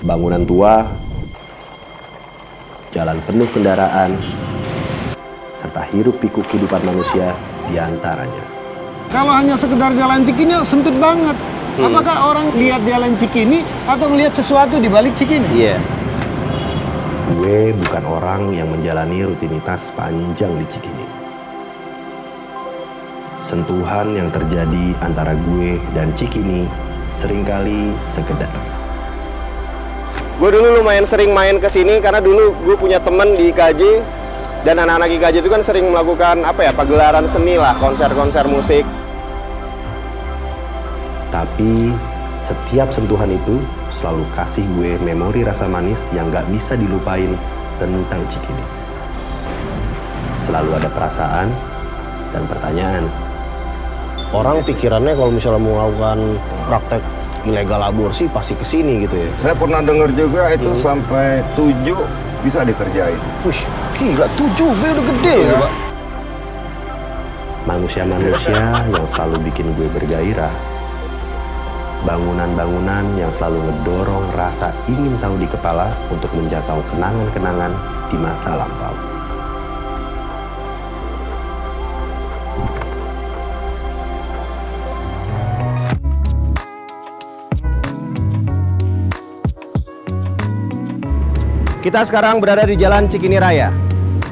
bangunan tua, jalan penuh kendaraan, serta hiruk-pikuk kehidupan manusia di antaranya. Kalau hanya sekedar jalan Cikini sempit banget. Apakah orang lihat jalan Cikini atau melihat sesuatu di balik Cikini? Iya. Gue bukan orang yang menjalani rutinitas panjang di Cikini. Sentuhan yang terjadi antara gue dan Cikini seringkali sekedar. Gue dulu lumayan sering main ke sini karena dulu gue punya temen di IKJ dan anak-anak IKJ itu kan sering melakukan pagelaran seni lah, konser-konser musik. Tapi setiap sentuhan itu selalu kasih gue memori rasa manis yang gak bisa dilupain tentang Cikini. Selalu ada perasaan dan pertanyaan. Orang pikirannya kalau misalnya mau melakukan praktek ilegal aborsi pasti kesini gitu ya. Saya pernah dengar juga itu sampai 7 bisa dikerjain. Wih, gila 7 udah gede ya, Pak. Manusia-manusia yang selalu bikin gue bergairah. Bangunan-bangunan yang selalu ngedorong rasa ingin tahu di kepala untuk menjangkau kenangan-kenangan di masa lampau. Kita sekarang berada di Jalan Cikini Raya.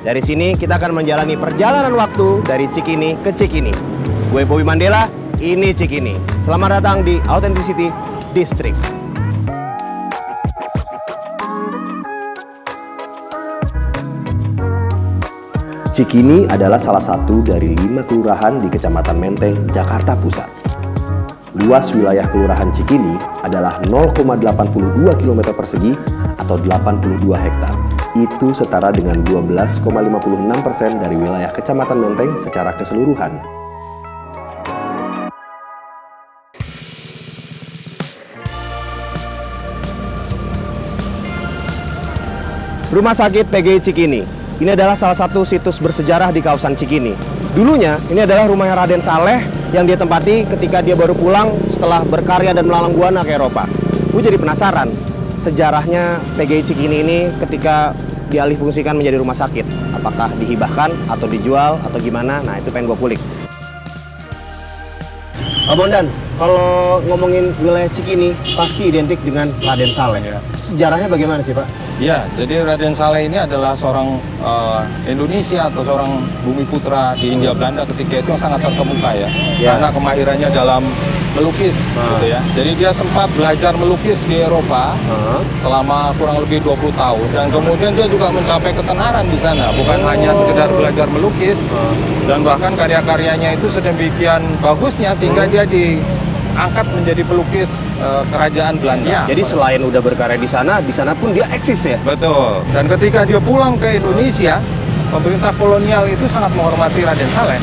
Dari sini kita akan menjalani perjalanan waktu dari Cikini ke Cikini. Gue Bobi Mandela, ini Cikini. Selamat datang di Authenticity District. Cikini adalah salah satu dari 5 kelurahan di Kecamatan Menteng, Jakarta Pusat. Luas wilayah Kelurahan Cikini adalah 0,82 km persegi atau 82 hektar. Itu setara dengan 12,56% dari wilayah Kecamatan Menteng secara keseluruhan. Rumah Sakit PGI Cikini. Ini adalah salah satu situs bersejarah di kawasan Cikini. Dulunya, ini adalah rumahnya Raden Saleh yang dia tempati ketika dia baru pulang setelah berkarya dan melalang buana ke Eropa. Gue jadi penasaran, sejarahnya PGI Cikini ini ketika dialihfungsikan menjadi rumah sakit. Apakah dihibahkan, atau dijual, atau gimana? Nah, itu pengen gue kulik. Bondan, kalau ngomongin wilayah Cikini, pasti identik dengan Raden Saleh. Ya. Sejarahnya bagaimana sih, Pak? Ya, jadi Raden Saleh ini adalah seorang Indonesia atau seorang bumi putra di Hindia Belanda ketika itu yang sangat terkemuka ya. Karena kemahirannya dalam melukis gitu ya. Jadi dia sempat belajar melukis di Eropa selama kurang lebih 20 tahun dan kemudian dia juga mencapai ketenaran di sana, bukan hanya sekedar belajar melukis dan bahkan karya-karyanya itu sedemikian bagusnya sehingga dia diangkat menjadi pelukis kerajaan Belanda. Jadi selain udah berkarya di sana pun dia eksis ya? Betul. Dan ketika dia pulang ke Indonesia, pemerintah kolonial itu sangat menghormati Raden Saleh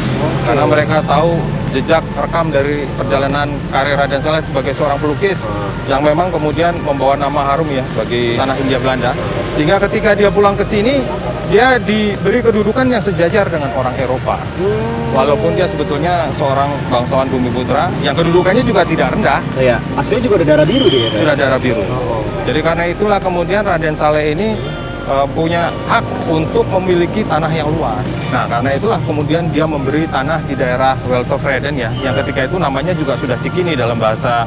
karena mereka tahu jejak rekam dari perjalanan karir Raden Saleh sebagai seorang pelukis yang memang kemudian membawa nama harum ya bagi tanah Hindia Belanda. Sehingga ketika dia pulang ke sini, dia diberi kedudukan yang sejajar dengan orang Eropa. Walaupun dia sebetulnya seorang bangsawan bumi putra yang kedudukannya juga tidak rendah. Iya, aslinya juga ada darah biru dia. Sudah darah biru. Jadi karena itulah kemudian Raden Saleh ini punya hak untuk memiliki tanah yang luas. Nah, karena itulah kemudian dia memberi tanah di daerah Weltovreden ya, yang ketika itu namanya juga sudah Cikini dalam bahasa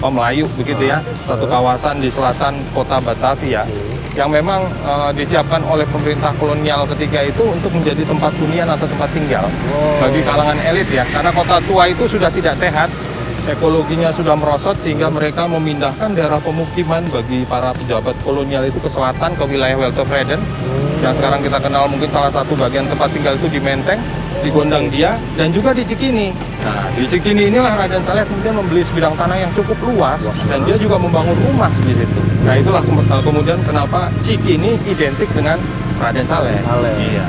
Melayu begitu ya, satu kawasan di selatan kota Batavia yang memang disiapkan oleh pemerintah kolonial ketika itu untuk menjadi tempat hunian atau tempat tinggal bagi kalangan elit ya, karena kota tua itu sudah tidak sehat. Ekologinya sudah merosot sehingga mereka memindahkan daerah pemukiman bagi para pejabat kolonial itu ke selatan ke wilayah Weltovreden yang sekarang kita kenal mungkin salah satu bagian tempat tinggal itu di Menteng, di Gondang Dia dan juga di Cikini. Nah, di Cikini inilah Raden Saleh kemudian membeli sebidang tanah yang cukup luas dan dia juga membangun rumah di situ. Nah, itulah kemudian kenapa Cikini identik dengan Raden Saleh. Iya.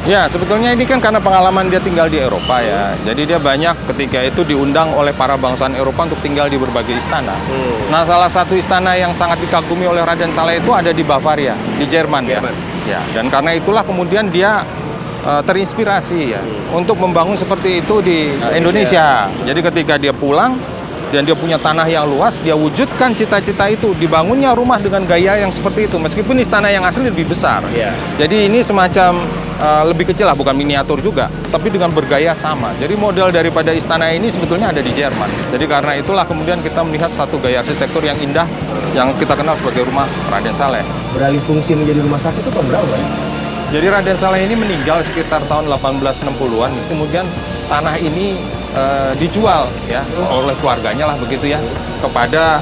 Ya, sebetulnya ini kan karena pengalaman dia tinggal di Eropa ya. Jadi dia banyak ketika itu diundang oleh para bangsawan Eropa untuk tinggal di berbagai istana. Nah, salah satu istana yang sangat dikagumi oleh Raden Saleh itu ada di Bavaria, di Jerman ya. Ya, dan karena itulah kemudian dia terinspirasi ya untuk membangun seperti itu di Indonesia. Jadi ketika dia pulang, dan dia punya tanah yang luas, dia wujudkan cita-cita itu, dibangunnya rumah dengan gaya yang seperti itu, meskipun istana yang asli lebih besar. Iya. Jadi ini semacam lebih kecil lah, bukan miniatur juga, tapi dengan bergaya sama. Jadi model daripada istana ini sebetulnya ada di Jerman. Jadi karena itulah kemudian kita melihat satu gaya arsitektur yang indah, yang kita kenal sebagai rumah Raden Saleh. Beralih fungsi menjadi rumah sakit itu tahun berapa ya? Jadi Raden Saleh ini meninggal sekitar tahun 1860-an, kemudian tanah ini dijual ya oleh keluarganya lah begitu ya, kepada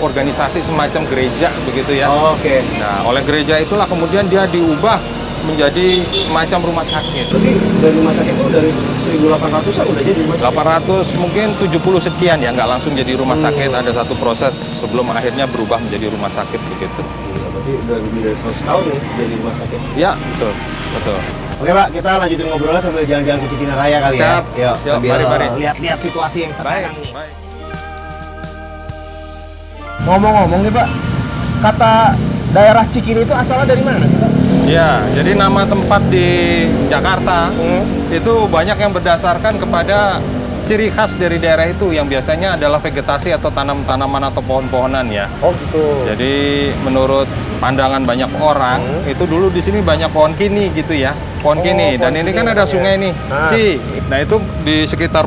organisasi semacam gereja begitu ya. Oke. Nah, oleh gereja itulah kemudian dia diubah menjadi semacam rumah sakit. Berarti dari rumah sakit itu dari 1800-an udah jadi rumah sakit? 800 mungkin 70 sekian ya, nggak langsung jadi rumah sakit. Ada satu proses sebelum akhirnya berubah menjadi rumah sakit begitu. Berarti udah lebih dari 100 tahun nih jadi rumah sakit. Ya, betul, betul. Oke Pak, kita lanjutin ngobrolnya sambil jalan-jalan ke Cikini Raya kali Siap. ya. Yuk, sambil mari. lihat-lihat situasi yang sekarang nih. Baik. Ngomong-ngomong nih Pak, kata daerah Cikini itu asalnya dari mana sih Pak? Ya, jadi nama tempat di Jakarta itu banyak yang berdasarkan kepada ciri khas dari daerah itu yang biasanya adalah vegetasi atau tanam-tanaman atau pohon-pohonan ya. Oh gitu. Jadi menurut pandangan banyak orang itu dulu di sini banyak pohon kini gitu ya, pohon kini. Dan pohon ini kini kan ada ya. sungai nih, Ah. Ci. Nah itu di sekitar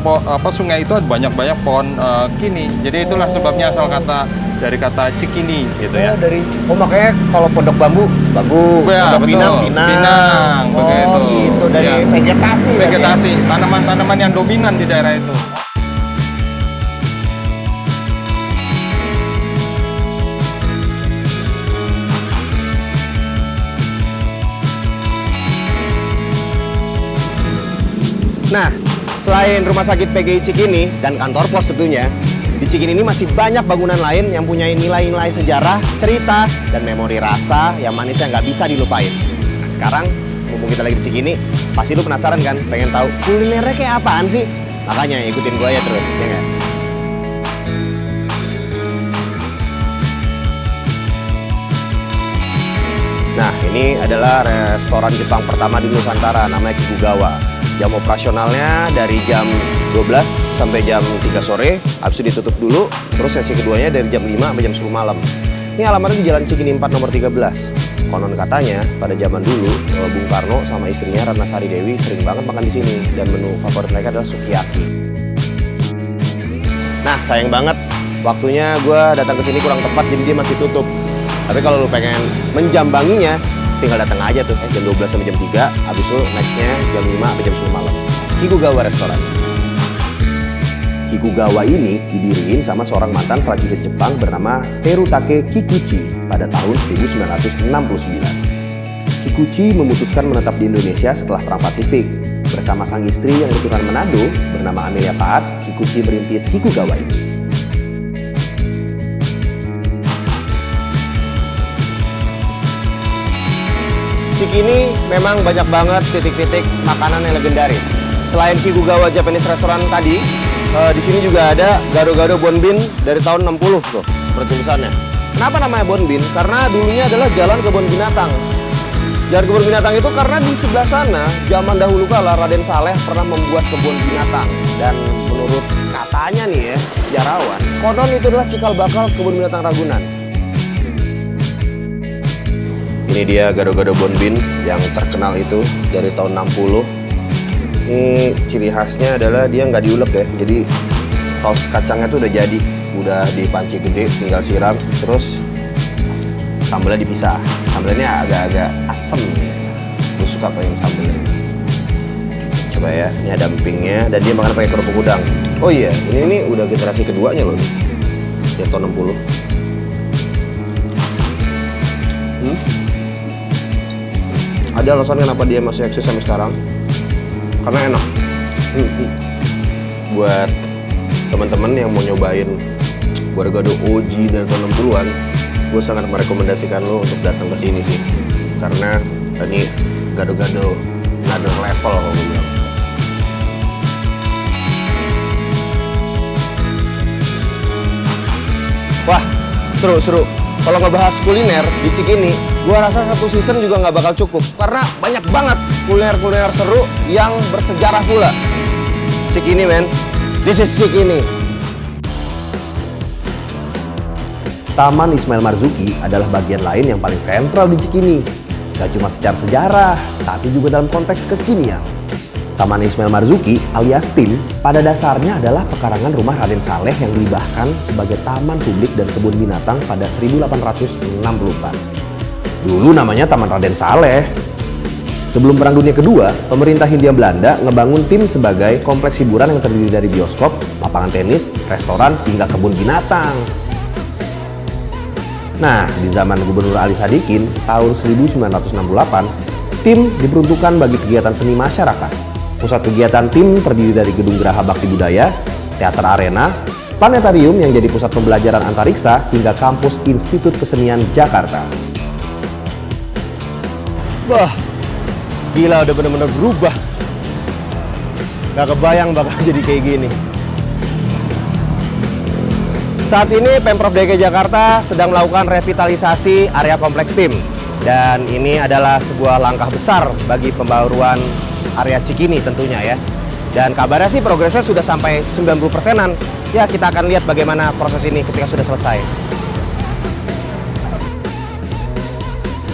sungai itu banyak-banyak pohon kini. Jadi itulah sebabnya asal kata dari kata Cikini gitu ya. Makanya kalau pondok bambu, Ya, pondok betul. pinang, begitu. gitu dari Ya. vegetasi. Vegetasi, tanaman-tanaman yang dominan di daerah itu. Nah, selain rumah sakit PGI Cikini dan kantor pos tentunya, di Cikini ini masih banyak bangunan lain yang punya nilai-nilai sejarah, cerita, dan memori rasa yang manis yang nggak bisa dilupain. Nah, sekarang, mumpung kita lagi di Cikini, pasti lu penasaran kan? Pengen tahu kulinernya kayak apaan sih? Makanya ikutin gua ya terus, ya nggak? Nah, ini adalah restoran Jepang pertama di Nusantara, namanya Kikugawa. Jam operasionalnya dari jam 12 sampai jam 3 sore, habis itu ditutup dulu, terus sesi keduanya dari jam 5 sampai jam 10 malam. Ini alamatnya di Jalan Cikini 4 nomor 13. Konon katanya, pada zaman dulu, Bung Karno sama istrinya Ratnasari Dewi sering banget makan di sini, dan menu favorit mereka adalah sukiyaki. Nah, sayang banget, waktunya gue datang ke sini kurang tepat, jadi dia masih tutup. Tapi kalau lu pengen menjambanginya, tinggal datang aja tuh jam 12 sampai jam 3, habis itu nextnya jam 5 sampai jam 10 malam. Kikugawa Restoran. Kikugawa ini didiriin sama seorang mantan prajurit Jepang bernama Terutake Kikuchi pada tahun 1969. Kikuchi memutuskan menetap di Indonesia setelah Perang Pasifik. Bersama sang istri yang keturunan Manado bernama Amelia Paat, Kikuchi merintis Kikugawa ini. Cikini memang banyak banget titik-titik makanan yang legendaris. Selain Kikugawa Japanese Restaurant tadi, di sini juga ada gado-gado Bonbin dari tahun 60 tuh, seperti tulisannya. Kenapa namanya Bonbin? Karena dulunya adalah jalan kebun binatang. Jalan kebun binatang itu karena di sebelah sana, zaman dahulu kala Raden Saleh pernah membuat kebun binatang. Dan menurut katanya nih ya, sejarawan, konon itu adalah cikal bakal kebun binatang Ragunan. Ini dia gado-gado Bonbin yang terkenal itu dari tahun 60. Ini ciri khasnya adalah dia nggak diulek ya, jadi saus kacangnya tuh udah jadi, udah di panci gede, tinggal siram, terus sambelnya dipisah. Sambelnya agak-agak asem ya. Gue suka pengen sambelnya. Coba ya, ini ada empingnya dan dia makan pakai kerupuk udang. Oh iya, ini udah generasi keduanya loh nih. Dia tahun 60. Ada alasan kenapa dia masih eksis sampai sekarang, karena enak. Buat teman-teman yang mau nyobain gado-gado OG dari tahun 60-an, gue sangat merekomendasikan lo untuk datang ke sini sih, karena ini gado-gado another level kalau gue bilang. Wah, seru. Kalau ngebahas kuliner di Cikini, gua rasa satu season juga nggak bakal cukup. Karena banyak banget kuliner-kuliner seru yang bersejarah pula. Cikini, men. This is Cikini. Taman Ismail Marzuki adalah bagian lain yang paling sentral di Cikini. Gak cuma secara sejarah, tapi juga dalam konteks kekinian. Taman Ismail Marzuki alias TIM pada dasarnya adalah pekarangan rumah Raden Saleh yang dihibahkan sebagai taman publik dan kebun binatang pada 1864. Dulu namanya Taman Raden Saleh. Sebelum Perang Dunia Kedua, pemerintah Hindia Belanda ngebangun TIM sebagai kompleks hiburan yang terdiri dari bioskop, lapangan tenis, restoran, hingga kebun binatang. Nah, di zaman Gubernur Ali Sadikin tahun 1968, TIM diperuntukkan bagi kegiatan seni masyarakat. Pusat kegiatan TIM terdiri dari Gedung Geraha Bakti Budaya, Teater Arena, Planetarium yang jadi pusat pembelajaran antariksa, hingga kampus Institut Kesenian Jakarta. Wah, gila udah bener-bener berubah. Gak kebayang bakal jadi kayak gini. Saat ini Pemprov DKI Jakarta sedang melakukan revitalisasi area kompleks TIM. Dan ini adalah sebuah langkah besar bagi pembaruan area Cikini tentunya ya. Dan kabarnya sih progresnya sudah sampai 90%-an. Ya, kita akan lihat bagaimana proses ini ketika sudah selesai.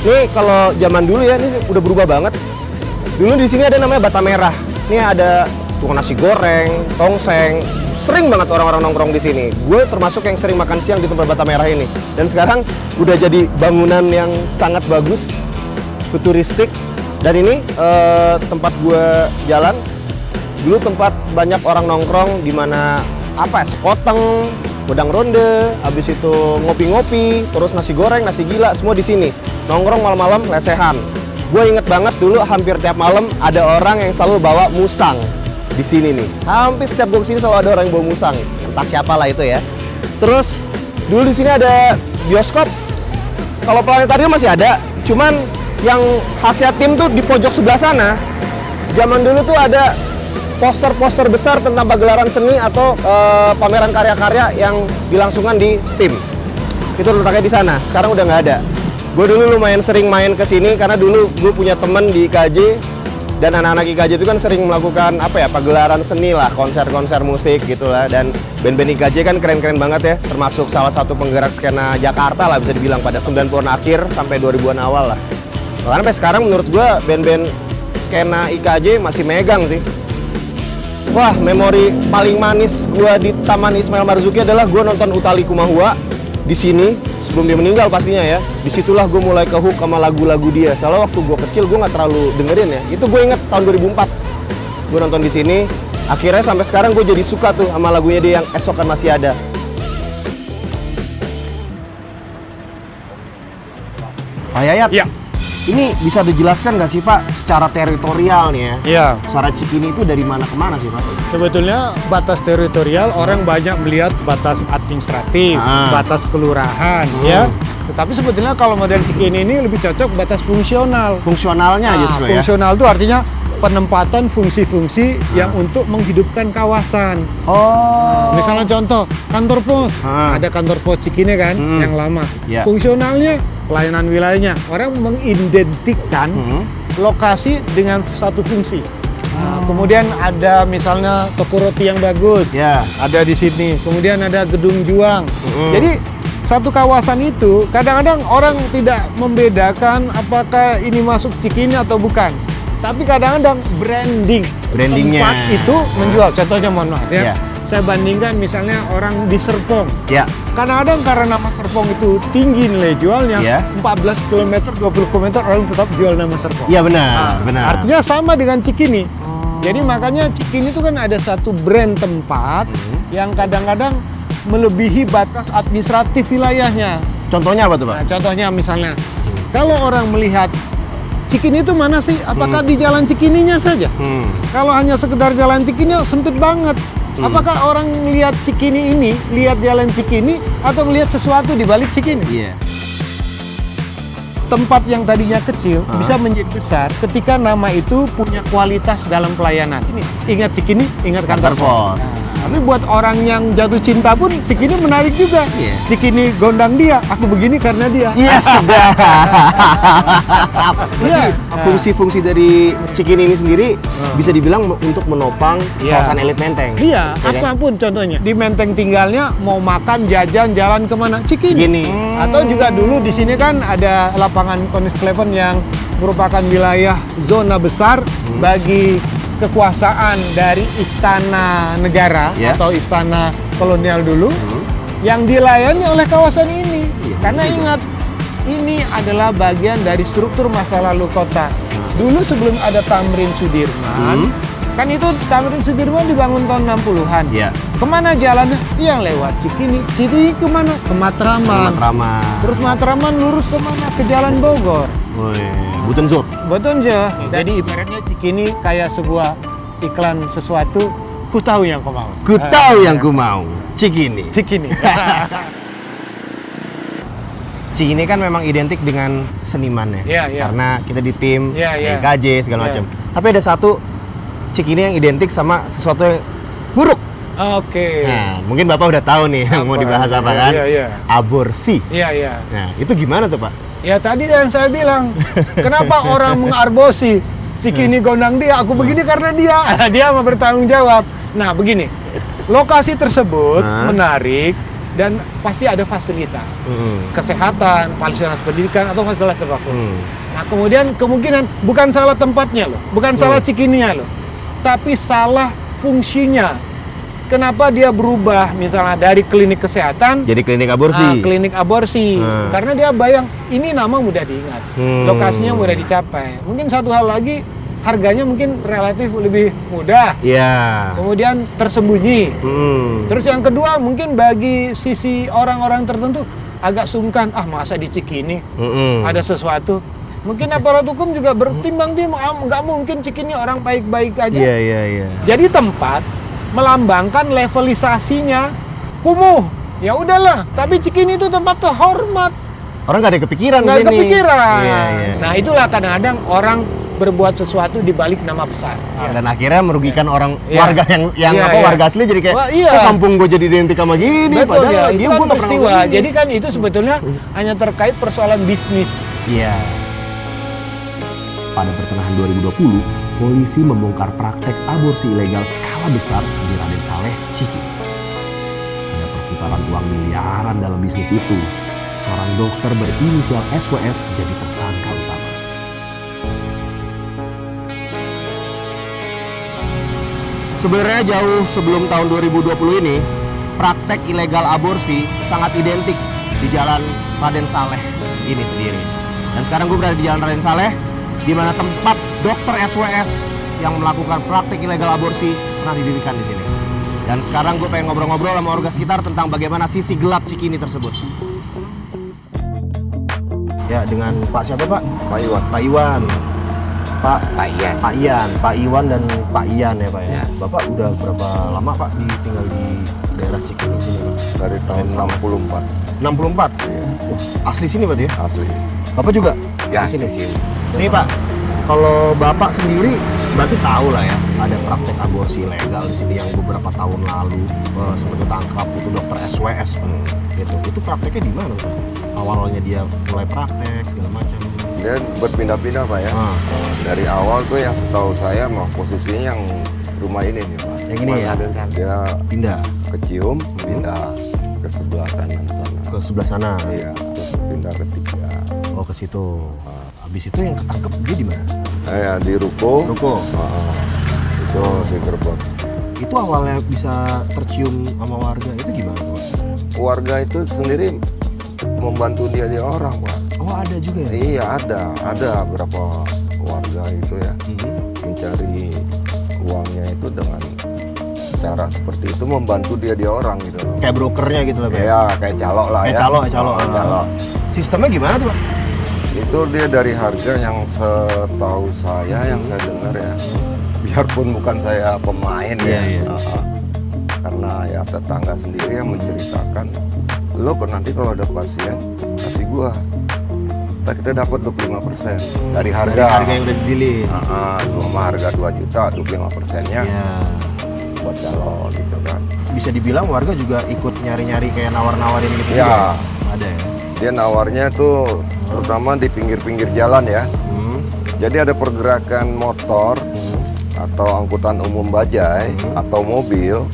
Ini kalau zaman dulu ya, ini udah berubah banget. Dulu di sini ada namanya Bata Merah. Ini ada tukang nasi goreng, tongseng. Sering banget orang-orang nongkrong di sini. Gue termasuk yang sering makan siang di tempat Bata Merah ini. Dan sekarang udah jadi bangunan yang sangat bagus, futuristik. Dan ini tempat gue jalan. Dulu tempat banyak orang nongkrong di mana apa ya, sekoteng, wedang ronde, habis itu ngopi-ngopi, terus nasi goreng, nasi gila, semua di sini. Nongkrong malam-malam lesehan. Gue inget banget dulu hampir tiap malam ada orang yang selalu bawa musang di sini nih. Hampir setiap gue kesini selalu ada orang yang bawa musang. Entah siapa lah itu ya. Terus dulu di sini ada bioskop. Kalau planetarium masih ada. Cuman yang khasnya TIM tuh di pojok sebelah sana. Zaman dulu tuh ada poster-poster besar tentang pagelaran seni atau pameran karya-karya yang dilangsungkan di TIM. Itu letaknya di sana. Sekarang udah nggak ada. Gue dulu lumayan sering main ke sini karena dulu gue punya temen di IKJ. Dan anak-anak IKJ itu kan sering melakukan apa ya, pagelaran seni lah, konser-konser musik gitu lah. Dan band-band IKJ kan keren-keren banget ya, termasuk salah satu penggerak skena Jakarta lah bisa dibilang pada 90-an akhir sampai 2000-an awal lah. Karena sampai sekarang menurut gua band-band skena IKJ masih megang sih. Wah, memori paling manis gua di Taman Ismail Marzuki adalah gua nonton Utha Likumahua di sini. Sebelum dia meninggal pastinya ya, disitulah gue mulai kehook sama lagu-lagu dia. Soalnya waktu gue kecil gue nggak terlalu dengerin ya. Itu gue inget tahun 2004, gue nonton di sini. Akhirnya sampai sekarang gue jadi suka tuh sama lagunya dia yang Esok Kan Masih Ada. Pak Yayat, Ya. Ini bisa dijelaskan nggak sih Pak secara teritorial nih ya? Iya. Secara Cikini itu dari mana ke mana sih Pak? Sebetulnya batas teritorial orang banyak melihat batas administratif, batas kelurahan, ya. Tetapi sebetulnya kalau model Cikini ini lebih cocok batas fungsional. Fungsionalnya justru ya? Fungsional itu artinya penempatan fungsi-fungsi yang untuk menghidupkan kawasan. Oh. Misalnya contoh kantor pos, ada kantor pos Cikini kan, yang lama. Ya. Fungsionalnya pelayanan wilayahnya, orang mengidentikan lokasi dengan satu fungsi. Nah, kemudian ada misalnya toko roti yang bagus, Ya. ada di sini. Kemudian ada gedung juang. Jadi satu kawasan itu kadang-kadang orang tidak membedakan apakah ini masuk Cikini atau bukan. Tapi kadang-kadang Brandingnya. tempat itu menjual. Contohnya mohon maaf ya. Ya. Saya bandingkan misalnya orang di Serpong. Ya. Kadang-kadang karena nama Serpong itu tinggi nilai jualnya, Ya. 14 km, 20 km orang tetap jual nama Serpong. Iya benar, benar. Artinya sama dengan Cikini. Jadi makanya Cikini itu kan ada satu brand tempat yang kadang-kadang melebihi batas administratif wilayahnya. Contohnya apa tuh Pak? Nah, contohnya misalnya, kalau orang melihat Cikini itu mana sih? Apakah di jalan Cikininya saja? Kalau hanya sekedar jalan Cikini sempit banget. Apakah orang lihat Cikini ini, lihat jalan Cikini, atau melihat sesuatu di balik Cikini? Iya. Tempat yang tadinya kecil bisa menjadi besar ketika nama itu punya kualitas dalam pelayanan. Ini ingat Cikini, ingat kantor pos. Tapi buat orang yang jatuh cinta pun Cikini menarik juga. Iya. Cikini gondang dia, aku begini karena dia. Yes, sudah. Iya. Fungsi-fungsi dari Cikini ini sendiri bisa dibilang untuk menopang Iya. kawasan elit Menteng. Iya, Ya kan? apapun contohnya. Di Menteng tinggalnya mau makan, jajan, jalan kemana? Cikini. Cikini. Atau juga dulu di sini kan ada lapangan Konis Kleven yang merupakan wilayah zona besar bagi kekuasaan dari istana negara Ya. atau istana kolonial dulu yang dilayani oleh kawasan ini. Iya, Karena betul. ingat, ini adalah bagian dari struktur masa lalu kota. Dulu sebelum ada Tamrin Sudirman, kan itu Tamrin Sudirman dibangun tahun 60-an. Iya. Kemana jalannya? Yang lewat Cikini. Cikini kemana? Ke Matraman. Matraman. Terus Matraman lurus kemana? Ke Jalan Bogor. Woi, Butenzur. Betul aja. Jadi ibaratnya Cikini kayak sebuah iklan sesuatu. Ku tahu yang kau mau. Ku tahu yang ku mau. Cikini. Cikini. Cikini kan memang identik dengan senimannya. Iya, iya. Karena kita di tim Iya, iya. KJ segala Iya. macam. Tapi ada satu Cikini yang identik sama sesuatu yang buruk. Oke. Nah, mungkin Bapak udah tahu nih yang mau Apa? dibahas apa kan? Iya, iya. Aborsi. Iya, iya. Nah, itu gimana tuh, Pak? Ya tadi yang saya bilang, kenapa orang mengarbosi Cikini gondang dia, aku begini karena dia. Dia mau bertanggung jawab. Nah, begini. Lokasi tersebut menarik dan pasti ada fasilitas. Kesehatan, fasilitas pendidikan atau fasilitas apapun. Nah, kemudian kemungkinan bukan salah tempatnya loh, bukan salah Cikininya loh, tapi salah fungsinya. Kenapa dia berubah misalnya dari klinik kesehatan Jadi klinik aborsi. klinik aborsi? Karena dia bayang ini nama mudah diingat, lokasinya mudah dicapai. Mungkin satu hal lagi, harganya mungkin relatif lebih mudah, Iya. kemudian tersembunyi. Terus yang kedua mungkin bagi sisi orang-orang tertentu agak sungkan, masa di Cikini ada sesuatu. Mungkin aparat hukum juga bertimbang-timbang, nggak mungkin Cikini orang baik-baik aja. Iya. Jadi tempat melambangkan levelisasinya kumuh. Ya udahlah, tapi Cikini itu tempat terhormat. Orang nggak ada kepikiran Nggak gini. kepikiran. Iya. Nah itulah kadang-kadang orang berbuat sesuatu di balik nama besar. Dan akhirnya merugikan orang Iya. warga yang Iya, apa iya. warga asli jadi kayak Wah, iya. "Oh, kampung gue jadi identik sama gini Betul padahal ya, dia itu gue kan nggak pernah peristiwa. begini." Jadi kan itu sebetulnya hanya terkait persoalan bisnis. Iya. Pada pertengahan 2020, polisi membongkar praktek aborsi ilegal skala besar di Raden Saleh, Cikini. Ada perputaran uang miliaran dalam bisnis itu. Seorang dokter berinisial SWS jadi tersangka utama. Sebenarnya jauh sebelum tahun 2020 ini, praktek ilegal aborsi sangat identik di Jalan Raden Saleh ini sendiri. Dan sekarang gue berada di Jalan Raden Saleh, di mana tempat dokter SWS yang melakukan praktek ilegal aborsi pernah didirikan di sini. Dan sekarang gue pengen ngobrol-ngobrol sama warga sekitar tentang bagaimana sisi gelap Cikini tersebut. Ya, dengan Pak siapa, Pak? Pak Iwan. Pak Iwan. Pak Ian. Pak Ian, Pak Iwan dan Pak Ian ya Pak ya. Ya. Bapak udah berapa lama Pak tinggal di daerah Cikini sini Pak? Dari tahun 64. 64? Iya. Wah, asli sini berarti ya? Asli. Bapak juga? Ya, Di sini? di sini. Nih Pak, kalau Bapak sendiri berarti tahu lah ya ada praktek aborsi ilegal di sini yang beberapa tahun lalu sempat ditangkap itu dokter SWS Pak. Itu prakteknya di mana Pak? Awalnya dia mulai praktek segala macam. Dia berpindah-pindah Pak ya. Dari awal tuh yang setahu saya mah posisinya yang rumah ini nih Pak. Yang ini ya? Dia Pindah kecium, pindah ke sebelah kanan sana. ke sebelah sana. Iya, terus pindah ke tiga. Oh ke situ. Habis itu yang ketangkep dia di mana? Saya di ruko. Ruko. Itu di gerbang. Itu awalnya bisa tercium sama warga itu gimana tuh Pak? Warga itu sendiri membantu dia orang Pak. Oh ada juga ya? Iya ada beberapa warga itu ya mencari uangnya itu dengan cara seperti itu membantu dia orang gitu loh. Kayak brokernya gitu lah Pak? Ya kayak calo lah ya. Calo. Calo. Sistemnya gimana tuh Pak? Itu dia dari harga yang setahu saya yang saya dengar ya. Biarpun bukan saya pemain Iya, ya. iya. Karena ya tetangga sendiri yang menceritakan, lo nanti kalau ada pasien kasih gua. Kita dapat 25% dari harga. Dari harga yang udah didilih. Cuma harga 2 juta, 25%-nya Iya. buat calon gitu kan. bisa dibilang warga juga ikut nyari-nyari kayak nawar-nawarin gitu Ya. juga. Ada ya. Dia nawarnya tuh terutama di pinggir-pinggir jalan ya. Jadi ada pergerakan motor atau angkutan umum bajai atau mobil.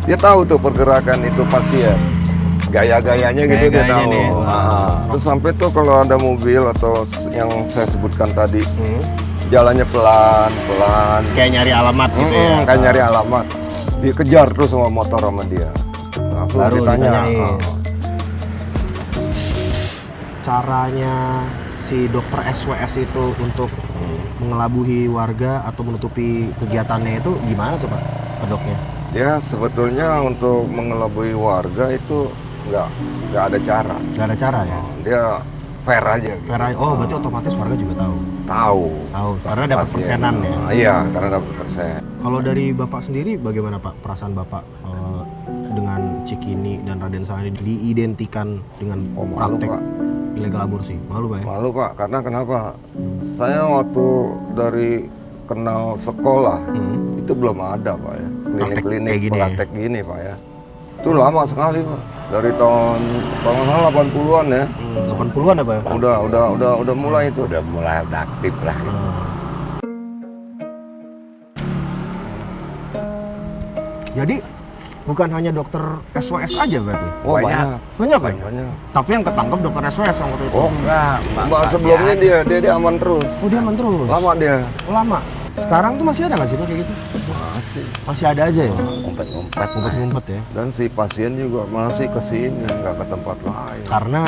Dia tahu tuh pergerakan itu pasien. Gaya-gayanya gitu dia Gaya-gayanya tahu. nih. Terus sampai tuh kalau ada mobil atau yang saya sebutkan tadi, jalannya pelan-pelan. Kayak nyari alamat gitu ya. Kayak nyari alamat. Dikejar terus sama motor sama dia. Langsung Baru ditanya. ditanyain. Caranya si dokter SWS itu untuk mengelabuhi warga atau menutupi kegiatannya itu gimana tuh Pak kedoknya? Dia sebetulnya untuk mengelabui warga itu nggak ada cara. Gak ada cara ya? Dia fair aja. Gitu. Oh berarti otomatis warga juga tahu. Tahu. Karena dapat Pasien. persenan ya. Iya, karena dapat persen. Kalau dari Bapak sendiri bagaimana Pak perasaan Bapak dengan Cikini dan Raden Saleh diidentikan dengan Malu praktek Pak. ilegal aborsi? Malu Pak ya? Malu Pak, karena kenapa? Saya waktu dari kenal sekolah itu belum ada Pak ya. Praktek Klinik-klinik kayak gini praktek gini Pak ya. Itu lama sekali Pak. Dari tahun 80-an ya. 80-an apa ya? Udah mulai itu. Udah mulai aktif lah. Jadi bukan hanya dokter SWS aja berarti? Oh Banyak. banyak. Banyak Pak? Banyak. Tapi yang ketangkep dokter SWS yang waktu itu? Oh enggak. Mbak sebelumnya dia aman terus. Oh dia aman terus? Lama dia. Lama? Sekarang tuh masih ada nggak sih Pak kayak gitu? Masih. Masih ada aja ya? Ngumpet-ngumpet. Ngumpet-ngumpet ya? Dan si pasien juga masih ke sini, nggak ke tempat lain. Karena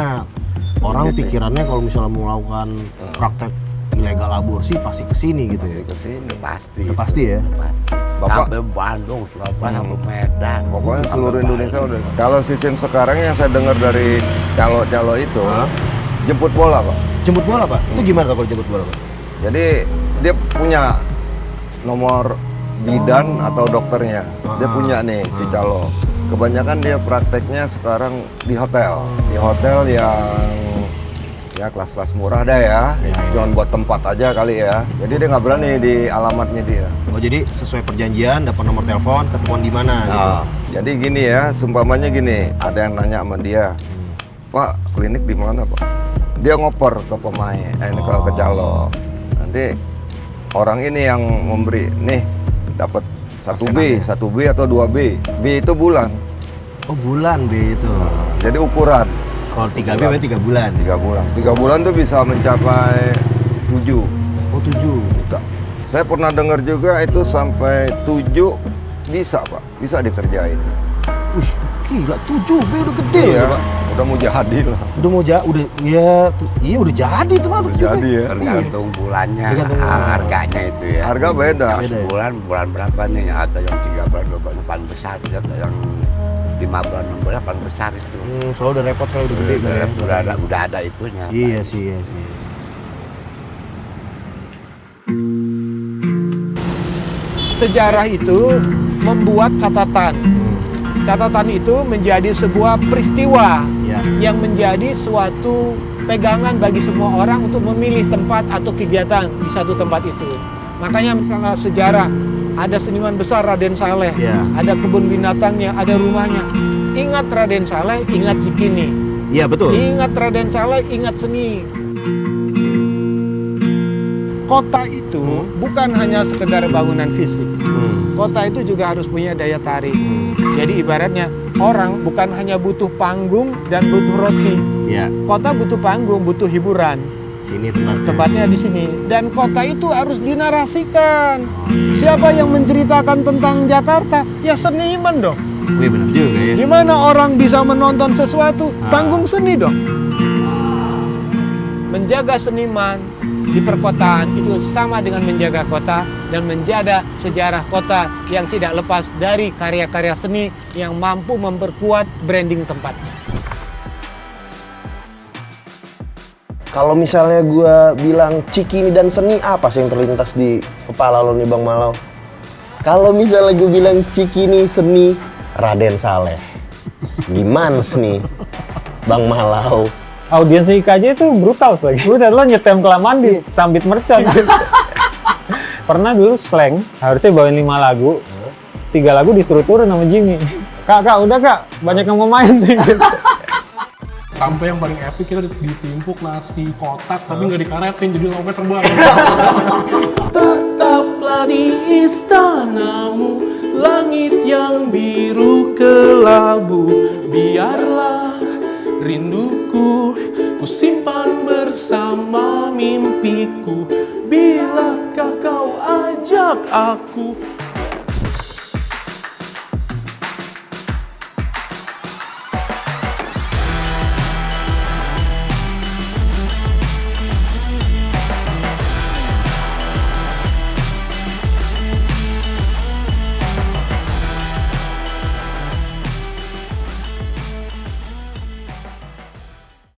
orang pikirannya kalau misalnya mau melakukan praktek ilegal aborsi pasti kesini gitu ya? Ke sini. Pasti. Udah pasti ya? Pasti. Bapak- Sampai Bandung, Surabaya, sampai Medan. Pokoknya Sampai seluruh Bali. Indonesia udah. Kalau sistem sekarang yang saya dengar dari calo-calo itu, jemput bola Pak. Jemput bola Pak? Itu gimana kalau jemput bola Pak? Jadi dia punya nomor bidan atau dokternya. Dia punya nih si calo. Kebanyakan dia prakteknya sekarang di hotel. Di hotel yang ya kelas-kelas murah dah ya. Cuma buat tempat aja kali ya. Jadi dia nggak berani di alamatnya dia. Oh jadi sesuai perjanjian dapat nomor telepon ketemuan di mana gitu? Nah, jadi gini ya, seumpamanya gini, ada yang nanya sama dia, Pak, klinik di mana Pak? Dia ngoper ke pemain, ke calo. Nanti orang ini yang memberi, nih dapat 1B, 1B atau 2B. B itu bulan, Oh bulan B itu. jadi ukuran Kalau 3B berarti 3 bulan. 3 bulan. 3 bulan tuh bisa mencapai 7 Oh 7. juta. Saya pernah dengar juga itu sampai 7 bisa Pak, bisa dikerjain. Wih gila 7B udah gede Iya, loh Pak. udah mau jadi lah. Udah mau udah ya iya udah jadi tuh Pak. Udah jadi ya. Tergantung bulannya, Tergantung bulan. harganya itu ya. Harga beda. Beda ya? Bulan berapa nih? Ada yang 3 bulan, 2 bulan paling besar, ada yang 5 bulan, 6 bulan paling besar itu. Soalnya udah repot kalau udah gede kan ya. Udah ada itunya. Iya sih, iya sih. Sejarah itu membuat catatan. Catatan itu menjadi sebuah peristiwa Ya. yang menjadi suatu pegangan bagi semua orang untuk memilih tempat atau kegiatan di satu tempat itu. Makanya misalnya sejarah, ada seniman besar Raden Saleh, Ya. ada kebun binatangnya, ada rumahnya. Ingat Raden Saleh, ingat Cikini. Iya betul. Ingat Raden Saleh, ingat seni. Kota itu bukan hanya sekedar bangunan fisik. Kota itu juga harus punya daya tarik. Jadi ibaratnya orang bukan hanya butuh panggung dan butuh roti. Iya. Kota butuh panggung, butuh hiburan. Sini tempatnya. Tempatnya di sini. Dan kota itu harus dinarasikan. Siapa yang menceritakan tentang Jakarta? Ya seniman dong. Wih benar juga ya. Gimana orang bisa menonton sesuatu? Panggung seni dong. Menjaga seniman di perkotaan itu sama dengan menjaga kota dan menjaga sejarah kota yang tidak lepas dari karya-karya seni yang mampu memperkuat branding tempatnya. Kalau misalnya gue bilang Cikini dan seni, apa sih yang terlintas di kepala lo nih Bang Malau? Kalau misalnya gue bilang Cikini seni, Raden Saleh. Gimana nih Bang Malau? Audiens IKJ itu brutal lagi. Udah lo nyetem kelamaan di sambit mercon. Pernah dulu slang, harusnya bawain 5 lagu. 3 lagu disuruh turun sama Jimmy. Kak, udah kak, banyak yang mau main nih. Sampai yang paling epic kita ditimpuk nasi kotak tapi nggak dikaretin jadi sampai terbang. Tetaplah di istanamu, langit yang biru kelabu. Biarlah rinduku ku simpan bersama mimpiku. Bilakah kau ajak aku